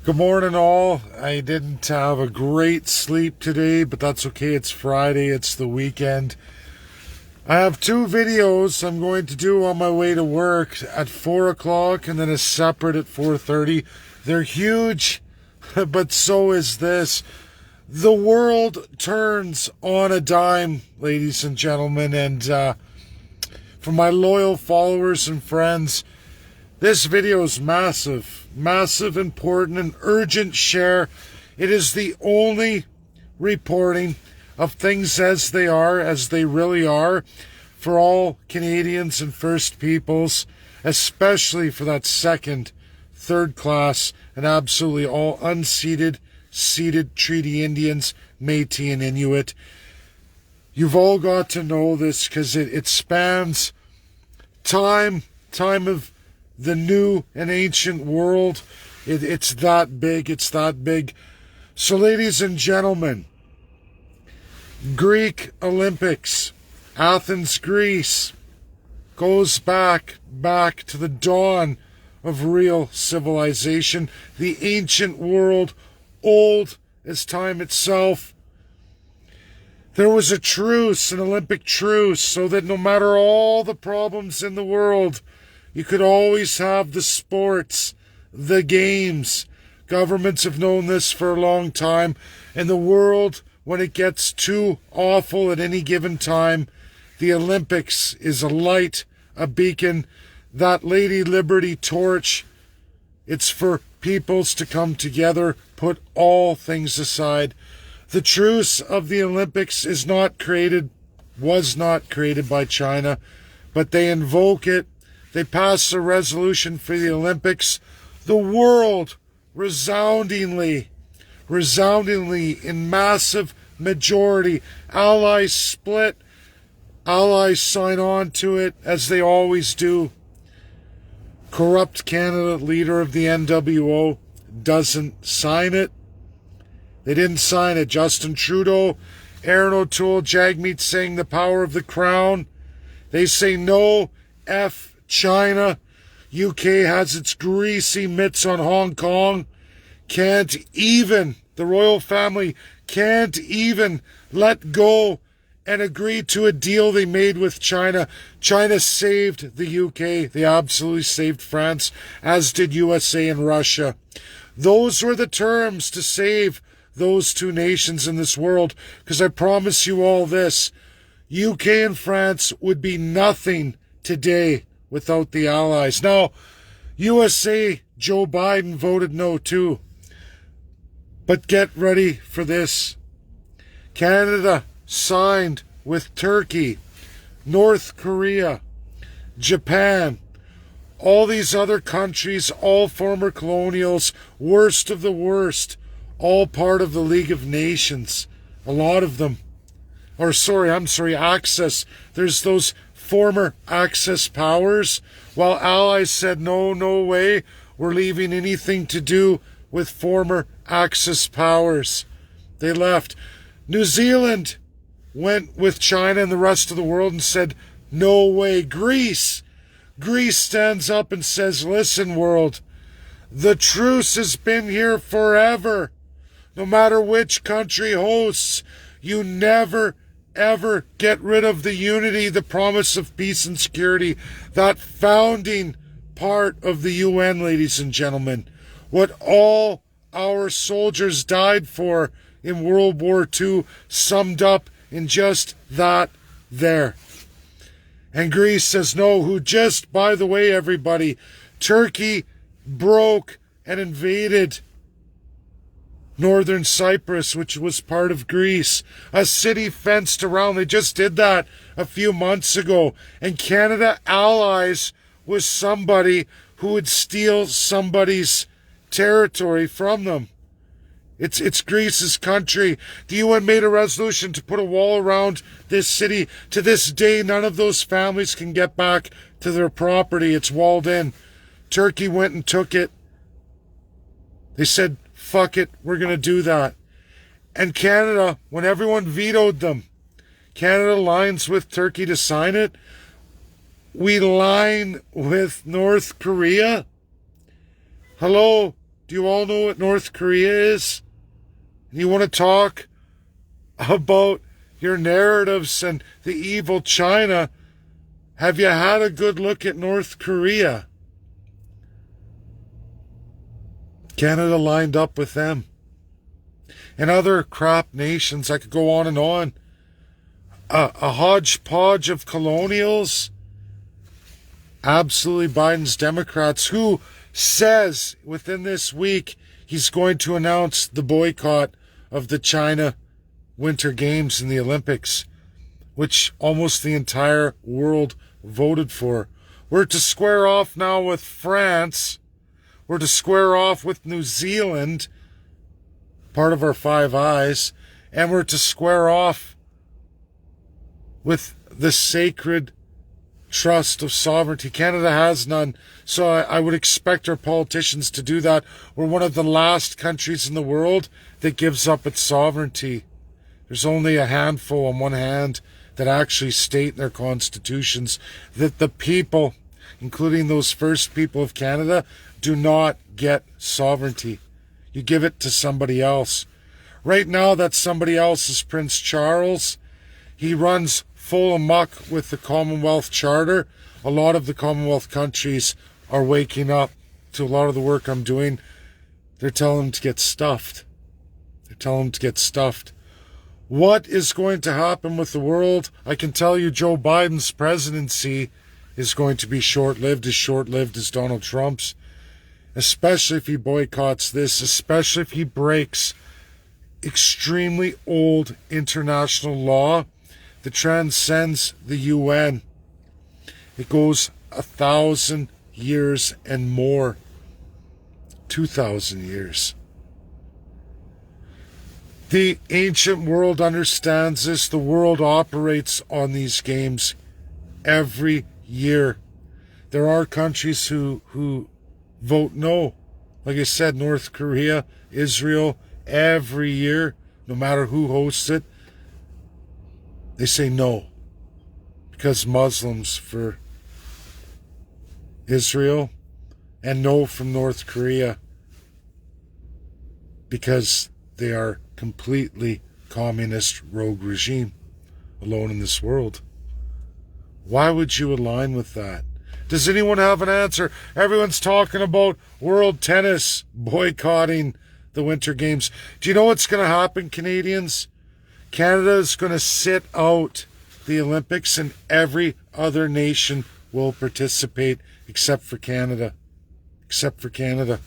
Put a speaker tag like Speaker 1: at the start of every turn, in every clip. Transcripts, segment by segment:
Speaker 1: Good morning, all. I didn't have a great sleep today, but that's okay. It's Friday, it's the weekend. I have two videos I'm going to do on my way to work at 4 o'clock and then a separate at 4:30. They're huge, but so is this. The world turns on a dime, ladies and gentlemen, and for my loyal followers and friends, this video is massive, important, and urgent share. It is the only reporting of things as they really are, for all Canadians and First Peoples, especially for that second, third class, and absolutely all unceded, ceded Treaty Indians, Métis, and Inuit. You've all got to know this because it spans time of the new and ancient world. It's that big. So, ladies and gentlemen, Greek Olympics, Athens, Greece, goes back to the dawn of real civilization, the ancient world, old as time itself. There was a truce, an Olympic truce, so that no matter all the problems in the world, you could always have the sports, the games. Governments have known this for a long time. And the world, when it gets too awful at any given time, the Olympics is a light, a beacon. That Lady Liberty torch, it's for peoples to come together, put all things aside. The truce of the Olympics was not created by China, but they invoke it. They pass a resolution for the Olympics. The world resoundingly in massive majority. Allies split. Allies sign on to it, as they always do. Corrupt Canada leader of the NWO doesn't sign it. They didn't sign it. Justin Trudeau, Aaron O'Toole, Jagmeet Singh, the power of the crown. They say no, F China. UK has its greasy mitts on Hong Kong. The royal family can't even let go and agree to a deal they made with China. China saved the UK. They absolutely saved France, as did USA and Russia. Those were the terms to save those two nations in this world, because I promise you all this: UK and France would be nothing today without the Allies. Now, USA, Joe Biden voted no too. But get ready for this. Canada signed with Turkey, North Korea, Japan, all these other countries, all former colonials, worst of the worst, all part of the League of Nations. A lot of them. Axis. There's those former Axis powers, while Allies said, no way, we're leaving anything to do with former Axis powers. They left. New Zealand went with China and the rest of the world and said, no way. Greece stands up and says, listen, world, the truce has been here forever. No matter which country hosts, you never ever get rid of the unity, the promise of peace and security, that founding part of the UN, ladies and gentlemen. What all our soldiers died for in World War II, summed up in just that there. And Greece says no, who just, by the way, everybody, Turkey broke and invaded northern Cyprus, which was part of Greece. A city fenced around. They just did that a few months ago. And Canada allies with somebody who would steal somebody's territory from them. It's Greece's country. The UN made a resolution to put a wall around this city. To this day, none of those families can get back to their property. It's walled in. Turkey went and took it. They said, fuck it, we're going to do that. And Canada, when everyone vetoed them, Canada lines with Turkey to sign it. We line with North Korea. Hello, Do you all know what North Korea is? And you want to talk about your narratives and the evil China? Have you had a good look at North Korea? Canada lined up with them. And other crap nations, I could go on and on. A hodgepodge of colonials. Absolutely Biden's Democrats. Who says within this week he's going to announce the boycott of the China Winter Games and the Olympics, which almost the entire world voted for. We're to square off now with France. We're to square off with New Zealand, part of our Five Eyes, and we're to square off with the sacred trust of sovereignty. Canada has none, so I would expect our politicians to do that. We're one of the last countries in the world that gives up its sovereignty. There's only a handful on one hand that actually state in their constitutions that the people, including those first people of Canada, do not get sovereignty. You give it to somebody else. Right now, that somebody else is Prince Charles. He runs full amok with the Commonwealth Charter. A lot of the Commonwealth countries are waking up to a lot of the work I'm doing. They're telling him to get stuffed. They're telling him to get stuffed. What is going to happen with the world? I can tell you Joe Biden's presidency is going to be short-lived as Donald Trump's. Especially if he boycotts this, especially if he breaks extremely old international law that transcends the UN. It goes 1,000 years and more. 2,000 years. The ancient world understands this. The world operates on these games every year. There are countries who vote no. Like I said, North Korea, Israel, every year, no matter who hosts it, they say no. Because Muslims for Israel, and no from North Korea because they are completely communist rogue regime alone in this world. Why would you align with that? Does anyone have an answer? Everyone's talking about world tennis boycotting the Winter Games. Do you know what's going to happen, Canadians? Canada is going to sit out the Olympics and every other nation will participate except for Canada. Except for Canada.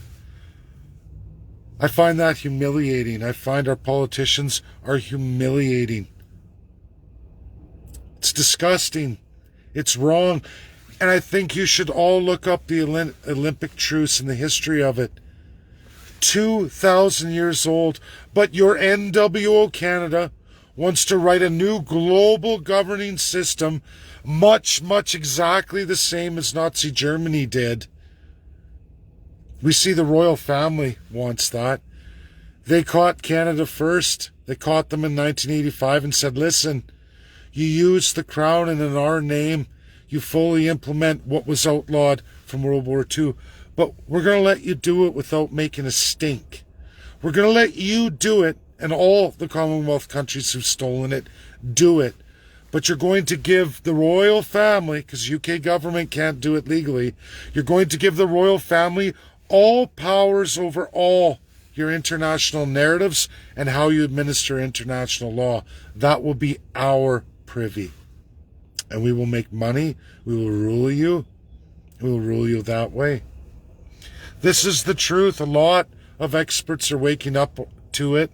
Speaker 1: I find that humiliating. I find our politicians are humiliating. It's disgusting. It's wrong. And I think you should all look up the Olympic truce and the history of it. 2,000 years old. But your NWO Canada wants to write a new global governing system, much exactly the same as Nazi Germany did. We see the royal family wants that. They caught Canada first. They caught them in 1985 and said, listen, you use the crown and in our name, you fully implement what was outlawed from World War II. But we're going to let you do it without making a stink. We're going to let you do it, and all the Commonwealth countries who've stolen it, do it. But you're going to give the royal family, because UK government can't do it legally, you're going to give the royal family all powers over all your international narratives and how you administer international law. That will be our privy. And we will make money. We will rule you. We will rule you that way. This is the truth. A lot of experts are waking up to it.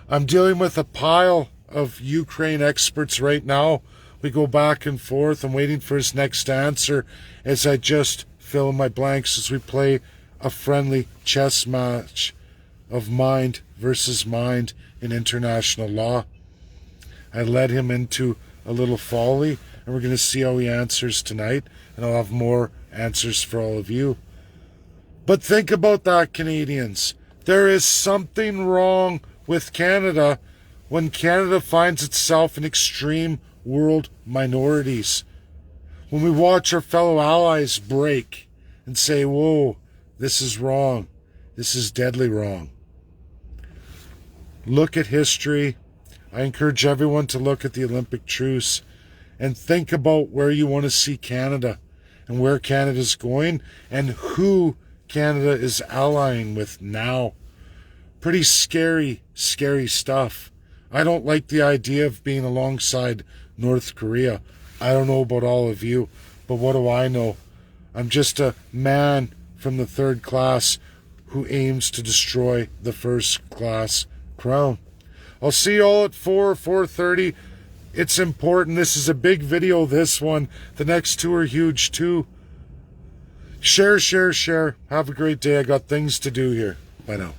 Speaker 1: I'm dealing with a pile of Ukraine experts right now. We go back and forth. I'm waiting for his next answer as I just fill in my blanks as we play a friendly chess match of mind versus mind in international law. I led him into a little folly, and we're going to see how he answers tonight, and I'll have more answers for all of you. But think about that, Canadians. There is something wrong with Canada when Canada finds itself in extreme world minorities. When we watch our fellow allies break and say, whoa, this is wrong. This is deadly wrong. Look at history. I encourage everyone to look at the Olympic truce and think about where you want to see Canada and where Canada's going and who Canada is allying with now. Pretty scary, scary stuff. I don't like the idea of being alongside North Korea. I don't know about all of you, but what do I know? I'm just a man from the third class who aims to destroy the first class crown. I'll see you all at 4:30. It's important. This is a big video, this one. The next two are huge too. Share, share, share. Have a great day. I got things to do here. Bye now.